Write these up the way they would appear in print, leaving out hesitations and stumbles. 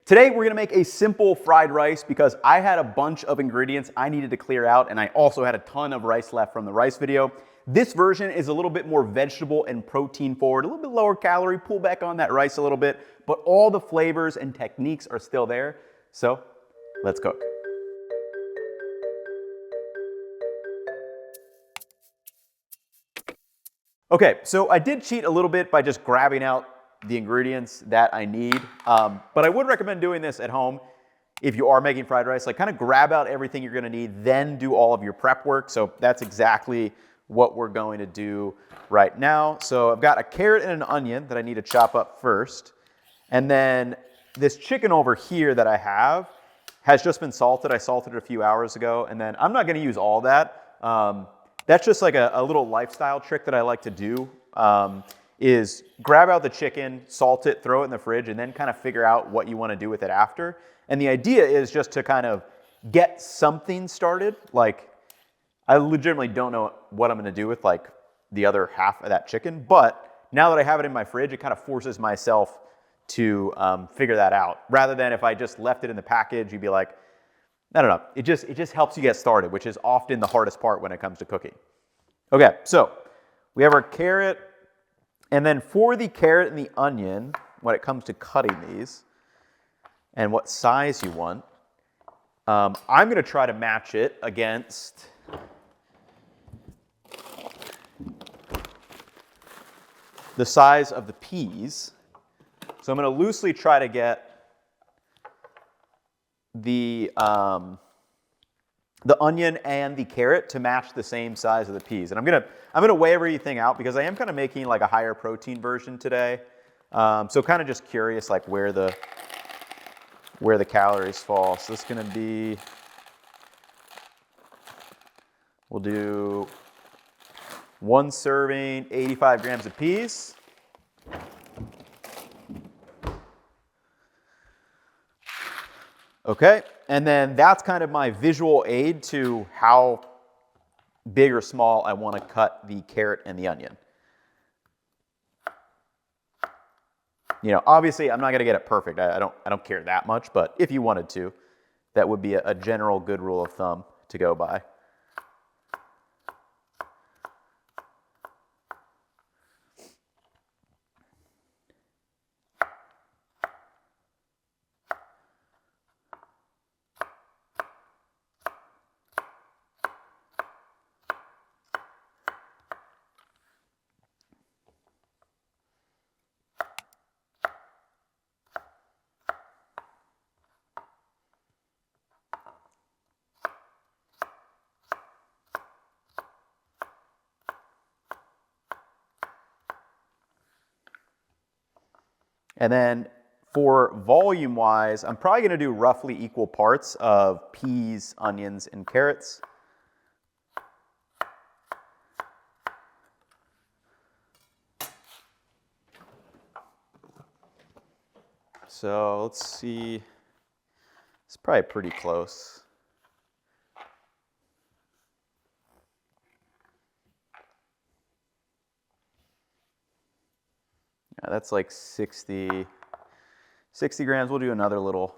Today we're gonna make a simple fried rice because I had a bunch of ingredients I needed to clear out, and I also had a ton of rice left from the rice video. This version is a little bit more vegetable and protein forward, a little bit lower calorie, pull back on that rice a little bit, but all the flavors and techniques are still there. So let's cook. Okay, so I did cheat a little bit by just grabbing out the ingredients that I need, but I would recommend doing this at home if you are making fried rice. Like, kind of grab out everything you're gonna need, then do all of your prep work. So that's exactly what we're going to do right now. So I've got a carrot and an onion that I need to chop up first. And then this chicken over here that I have has just been salted. I salted it a few hours ago, and then I'm not gonna use all that. That's just like a little lifestyle trick that I like to do, is grab out the chicken, salt it, throw it in the fridge, and then kind of figure out what you want to do with it after. And the idea is just to kind of get something started. Like, I legitimately don't know what I'm going to do with like the other half of that chicken, but now that I have it in my fridge, it kind of forces myself to figure that out. Rather than if I just left it in the package, you'd be like, I don't know. It just helps you get started, which is often the hardest part when it comes to cooking. Okay, so we have our carrot, and then for the carrot and the onion, when it comes to cutting these and what size you want, I'm going to try to match it against the size of the peas. So I'm going to loosely try to get the onion and the carrot to match the same size of the peas. And I'm gonna weigh everything out because I am kind of making like a higher protein version today. So kind of just curious like where the calories fall. So this is gonna be, we'll do 1 serving, 85 grams of peas. Okay, and then that's kind of my visual aid to how big or small I want to cut the carrot and the onion. You know, obviously I'm not going to get it perfect. I don't care that much, but if you wanted to, that would be a general good rule of thumb to go by. And then for volume wise, I'm probably going to do roughly equal parts of peas, onions, and carrots. So let's see, it's probably pretty close. Yeah, that's like 60 grams. We'll do another little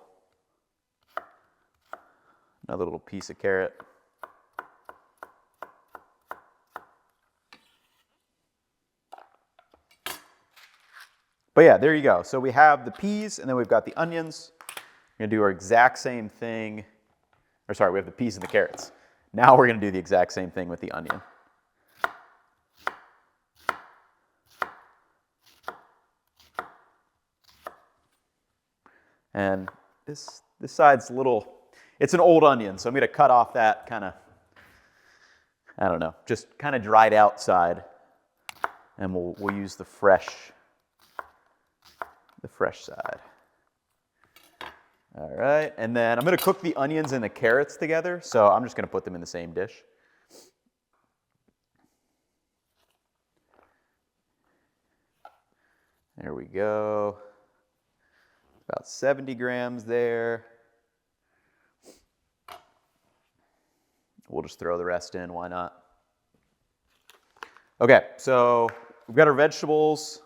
piece of carrot. But yeah, there you go. So we have the peas, and then we've got the onions. We're gonna do our exact same thing. Or sorry, we have the peas and the carrots. Now we're gonna do the exact same thing with the onion. And this side's a little, it's an old onion, so I'm gonna cut off that kind of, I don't know, just kind of dried out side, and we'll use the fresh side. All right, and then I'm gonna cook the onions and the carrots together, so I'm just gonna put them in the same dish. There we go. About 70 grams there. We'll just throw the rest in, why not? Okay, so we've got our vegetables.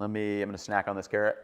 I'm gonna snack on this carrot.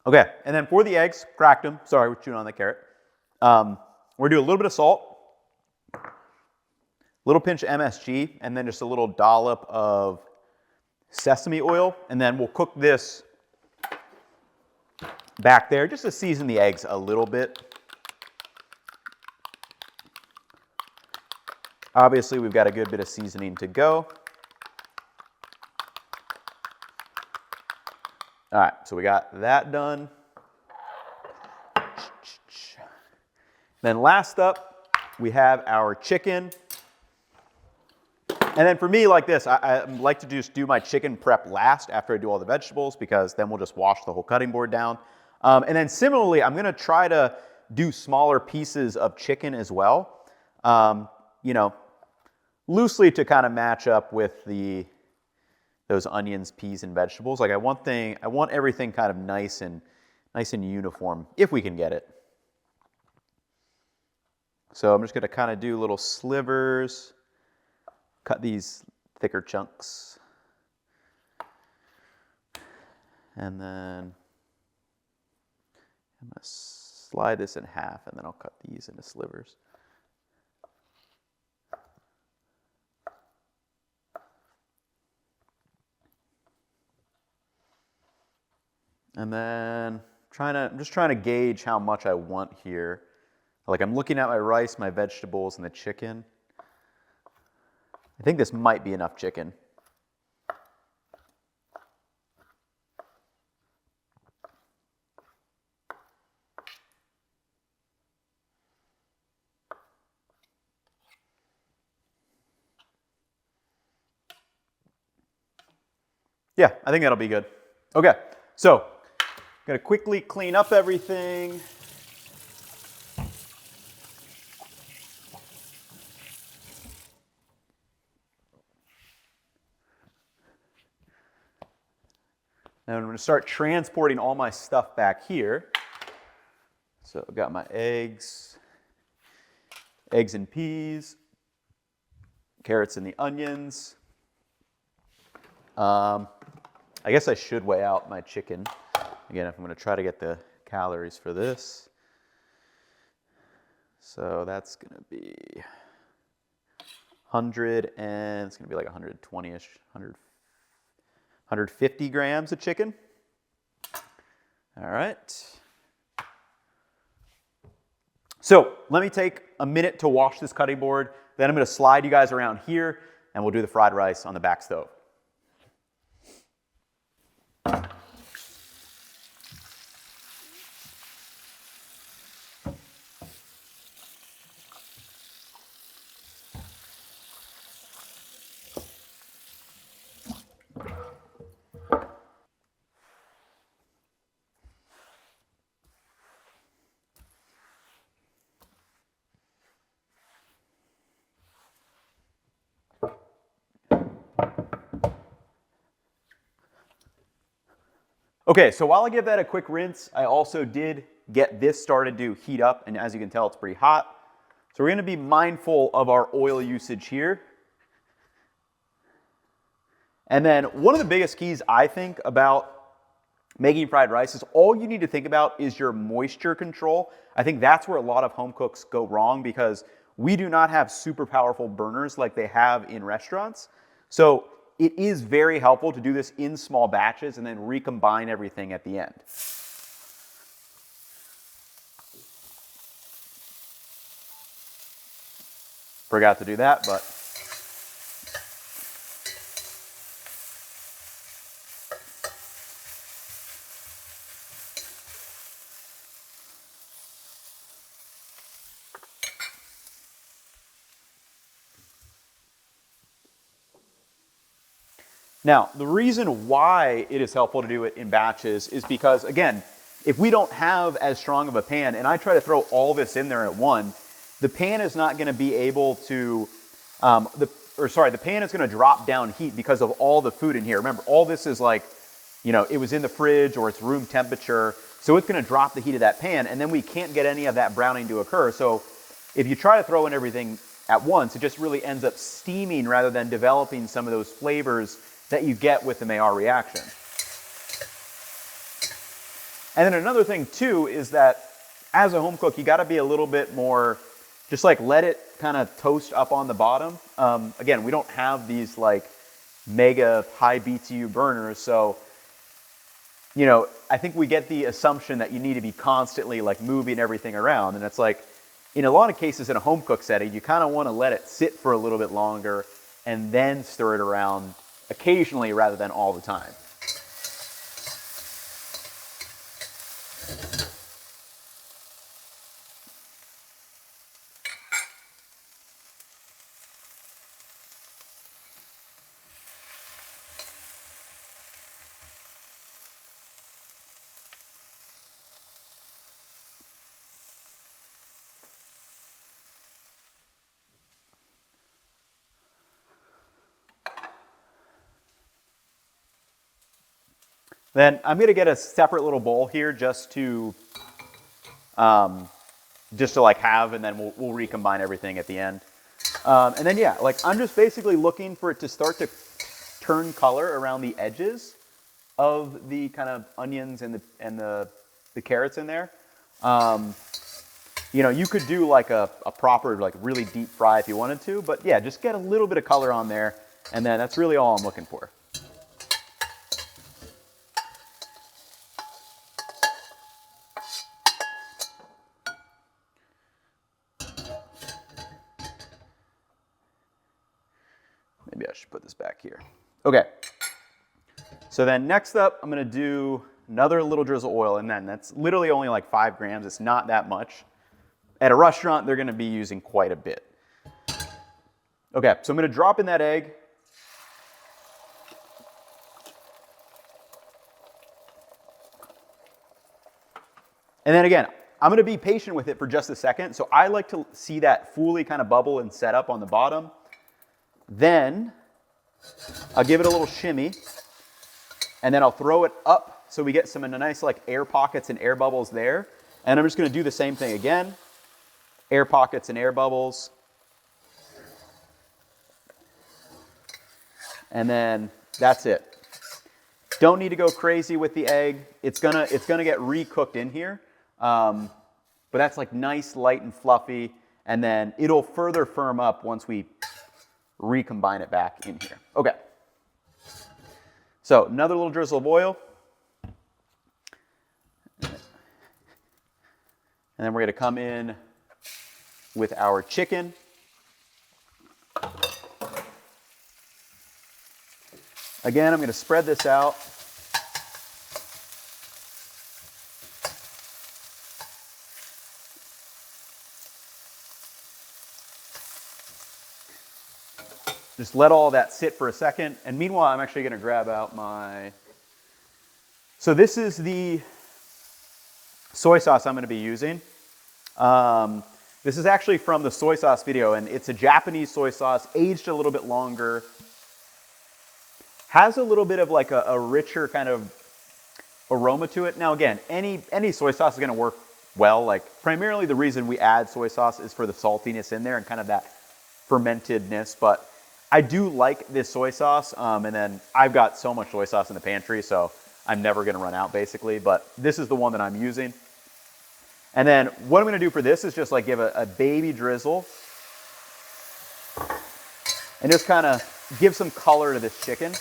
Okay, and then for the eggs, cracked them. Sorry, we're chewing on the carrot. We're gonna do a little bit of salt, a little pinch of MSG, and then just a little dollop of sesame oil, and then we'll cook this back there just to season the eggs a little bit. Obviously, we've got a good bit of seasoning to go. All right, so we got that done. Then last up, we have our chicken. And then for me, like this, I like to just do my chicken prep last after I do all the vegetables, because then we'll just wash the whole cutting board down. And then similarly, I'm gonna try to do smaller pieces of chicken as well. You know, loosely to kind of match up with those onions, peas, and vegetables. Like I want everything kind of nice and uniform, if we can get it. So I'm just gonna kind of do little slivers, cut these thicker chunks. And then I'm gonna slide this in half, and then I'll cut these into slivers. And then I'm just trying to gauge how much I want here. Like I'm looking at my rice, my vegetables, and the chicken. I think this might be enough chicken. Yeah, I think that'll be good. Okay, so I'm gonna quickly clean up everything. And I'm gonna start transporting all my stuff back here. So I've got my eggs and peas, carrots and the onions. I guess I should weigh out my chicken. Again, if I'm gonna try to get the calories for this. So that's gonna be 100, and it's gonna be like 120-ish, 150 grams of chicken. All right. So let me take a minute to wash this cutting board. Then I'm gonna slide you guys around here, and we'll do the fried rice on the back stove. Okay, so while I give that a quick rinse, I also did get this started to heat up, and as you can tell, it's pretty hot. So we're gonna be mindful of our oil usage here. And then one of the biggest keys I think about making fried rice is all you need to think about is your moisture control. I think that's where a lot of home cooks go wrong, because we do not have super powerful burners like they have in restaurants. So it is very helpful to do this in small batches and then recombine everything at the end. Forgot to do that, but now, the reason why it is helpful to do it in batches is because, again, if we don't have as strong of a pan and I try to throw all this in there at one, the pan is not going to be able to, the pan is going to drop down heat because of all the food in here. Remember, all this is like, you know, it was in the fridge or it's room temperature, so it's going to drop the heat of that pan, and then we can't get any of that browning to occur. So if you try to throw in everything at once, it just really ends up steaming rather than developing some of those flavors that you get with the Maillard reaction. And then another thing too is that as a home cook, you got to be a little bit more, just like let it kind of toast up on the bottom. Again, we don't have these like mega high BTU burners, so you know, I think we get the assumption that you need to be constantly like moving everything around, and it's like in a lot of cases in a home cook setting, you kind of want to let it sit for a little bit longer and then stir it around occasionally rather than all the time. Then I'm gonna get a separate little bowl here just to like have, and then we'll recombine everything at the end. And then yeah, like I'm just basically looking for it to start to turn color around the edges of the kind of onions and the carrots in there. You know, you could do like a proper like really deep fry if you wanted to, but yeah, just get a little bit of color on there, and then that's really all I'm looking for. Maybe I should put this back here. Okay. So then next up, I'm gonna do another little drizzle oil, and then that's literally only like 5 grams. It's not that much. At a restaurant, they're gonna be using quite a bit. Okay, so I'm gonna drop in that egg. And then again, I'm gonna be patient with it for just a second. So I like to see that fully kind of bubble and set up on the bottom. Then I'll give it a little shimmy, and then I'll throw it up so we get some nice like air pockets and air bubbles there. And I'm just gonna do the same thing again. Air pockets and air bubbles. And then that's it. Don't need to go crazy with the egg. It's gonna get recooked in here. But that's like nice, light and fluffy. And then it'll further firm up once we recombine it back in here. Okay. So another little drizzle of oil. And then we're gonna come in with our chicken. Again, I'm gonna spread this out. Just let all that sit for a second. And meanwhile, I'm actually gonna grab out my, so this is the soy sauce I'm gonna be using. This is actually from the soy sauce video, and it's a Japanese soy sauce, aged a little bit longer. Has a little bit of like a richer kind of aroma to it. Now again, any soy sauce is gonna work well. Like primarily the reason we add soy sauce is for the saltiness in there and kind of that fermentedness, but I do like this soy sauce, and then I've got so much soy sauce in the pantry, so I'm never gonna run out basically, but this is the one that I'm using. And then what I'm gonna do for this is just like give a baby drizzle and just kind of give some color to this chicken.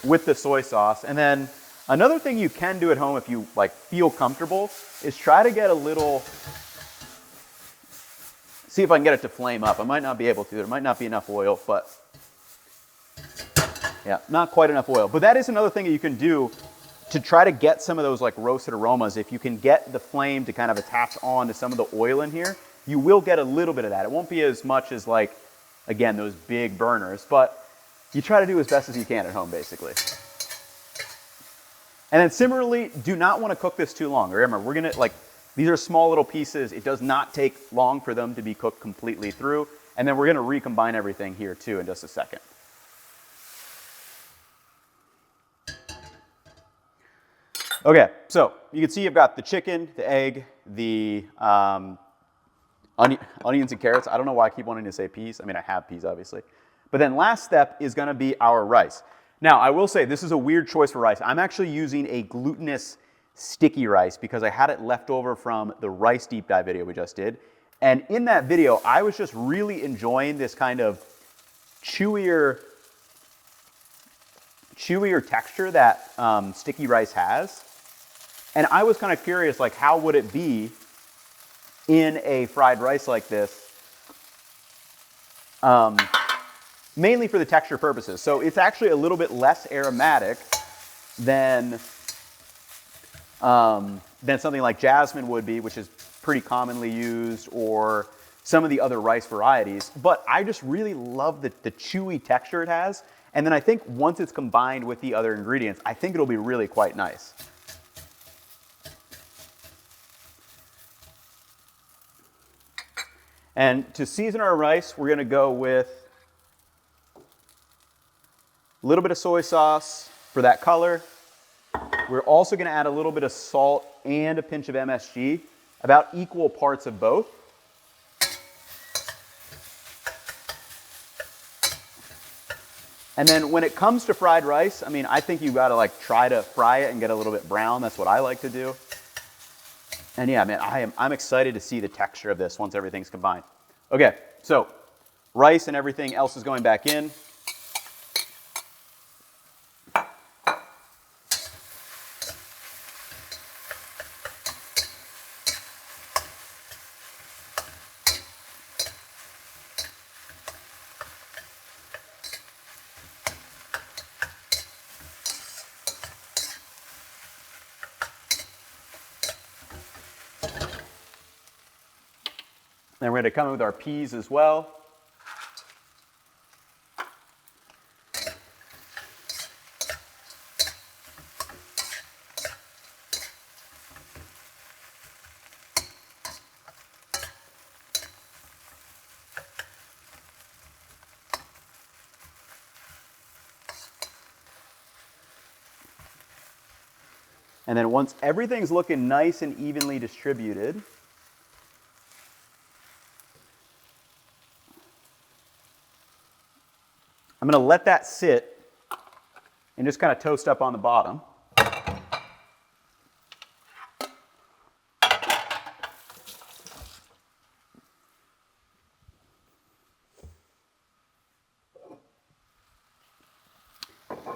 With the soy sauce. And then another thing you can do at home if you like feel comfortable is try to get a little, see if I can get it to flame up. I might not be able to, there might not be enough oil, but yeah, not quite enough oil. But that is another thing that you can do to try to get some of those like roasted aromas. If you can get the flame to kind of attach on to some of the oil in here, you will get a little bit of that. It won't be as much as like, again, those big burners, but you try to do as best as you can at home, basically. And then similarly, do not want to cook this too long. Remember, we're gonna like, these are small little pieces. It does not take long for them to be cooked completely through. And then we're gonna recombine everything here too in just a second. Okay, so you can see I've got the chicken, the egg, the onions and carrots. I don't know why I keep wanting to say peas. I mean, I have peas, obviously. But then last step is gonna be our rice. Now, I will say this is a weird choice for rice. I'm actually using a glutinous sticky rice because I had it left over from the rice deep dive video we just did. And in that video, I was just really enjoying this kind of chewier texture that sticky rice has. And I was kind of curious, like, how would it be in a fried rice like this? Mainly for the texture purposes. So it's actually a little bit less aromatic than something like jasmine would be, which is pretty commonly used, or some of the other rice varieties. But I just really love the chewy texture it has. And then I think once it's combined with the other ingredients, I think it'll be really quite nice. And to season our rice, we're gonna go with a little bit of soy sauce for that color. We're also gonna add a little bit of salt and a pinch of MSG, about equal parts of both. And then when it comes to fried rice, I mean, I think you gotta like try to fry it and get a little bit brown. That's what I like to do. And yeah, man, I'm excited to see the texture of this once everything's combined. Okay, so rice and everything else is going back in. Then we're going to come in with our peas as well. And then once everything's looking nice and evenly distributed, I'm going to let that sit and just kind of toast up on the bottom.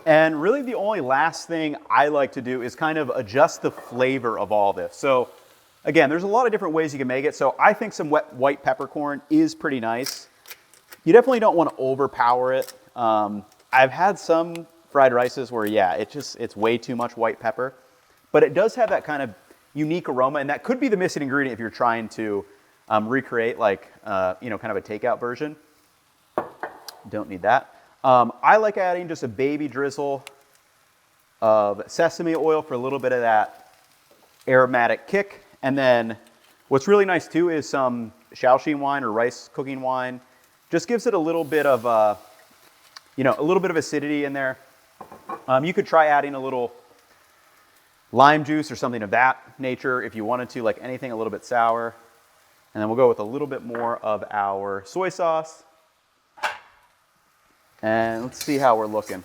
And really the only last thing I like to do is kind of adjust the flavor of all this. So again, there's a lot of different ways you can make it. So I think some wet white peppercorn is pretty nice. You definitely don't want to overpower it. I've had some fried rices where, yeah, it's way too much white pepper, but it does have that kind of unique aroma, and that could be the missing ingredient if you're trying to recreate like, kind of a takeout version. Don't need that. I like adding just a baby drizzle of sesame oil for a little bit of that aromatic kick. And then what's really nice too is some Shaoxing wine or rice cooking wine. Just gives it a little bit of, a little bit of acidity in there. You could try adding a little lime juice or something of that nature if you wanted to, like anything a little bit sour. And then we'll go with a little bit more of our soy sauce. And let's see how we're looking.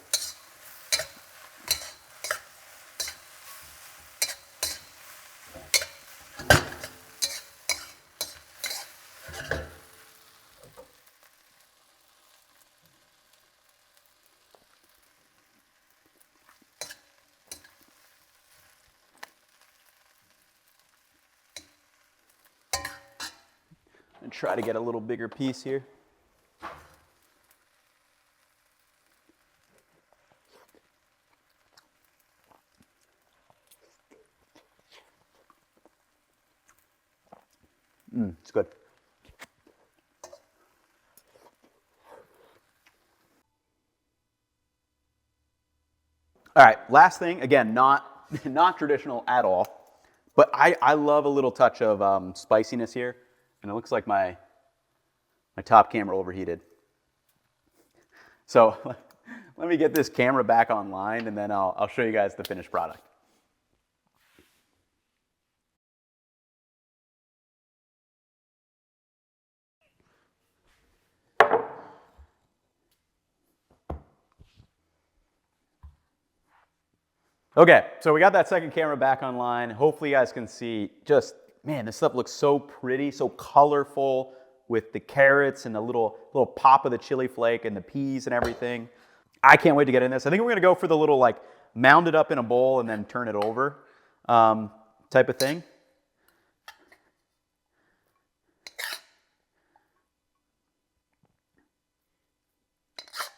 And try to get a little bigger piece here. It's good. All right, last thing, again, not traditional at all, but I love a little touch of spiciness here, and it looks like my top camera overheated. So let me get this camera back online, and then I'll show you guys the finished product. Okay, so we got that second camera back online. Hopefully you guys can see just, man, this stuff looks so pretty, so colorful with the carrots and the little pop of the chili flake and the peas and everything. I can't wait to get in this. I think we're gonna go for the little like mound it up in a bowl and then turn it over type of thing.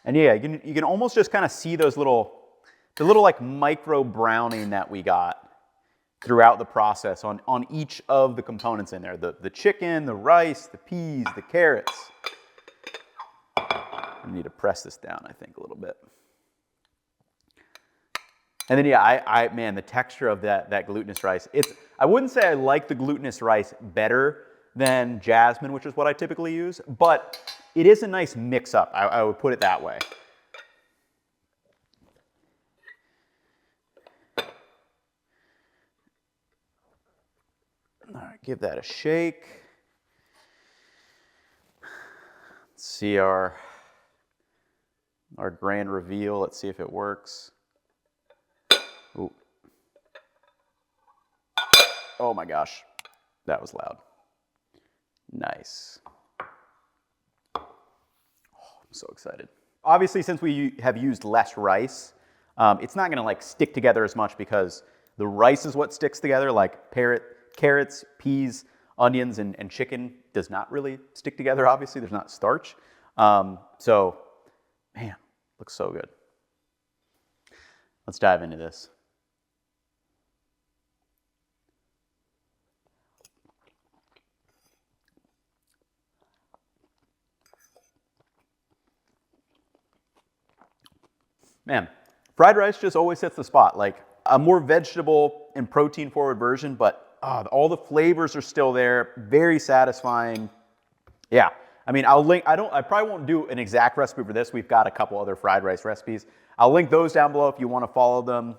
And yeah, you can almost just kind of see those the little like micro browning that we got throughout the process on each of the components in there. The chicken, the rice, the peas, the carrots. I need to press this down, I think, a little bit. And then yeah, man, the texture of that glutinous rice. I wouldn't say I like the glutinous rice better than jasmine, which is what I typically use, but it is a nice mix up. I would put it that way. All right, give that a shake. Let's see our grand reveal. Let's see if it works. Ooh. Oh my gosh, that was loud. Nice. Oh, I'm so excited. Obviously, since we have used less rice, it's not gonna like stick together as much because the rice is what sticks together, like carrots, peas, onions, and chicken does not really stick together, obviously. There's not starch. So, man, looks so good. Let's dive into this. Man, fried rice just always hits the spot. Like a more vegetable and protein forward version, but all the flavors are still there. Very satisfying. Yeah, I mean, I'll link, I probably won't do an exact recipe for this. We've got a couple other fried rice recipes. I'll link those down below if you want to follow them,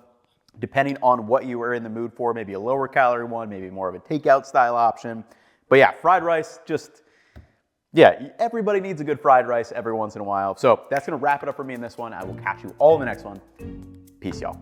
depending on what you are in the mood for. Maybe a lower calorie one, maybe more of a takeout style option. But yeah, fried rice, just, yeah, everybody needs a good fried rice every once in a while. So that's gonna wrap it up for me in this one. I will catch you all in the next one. Peace, y'all.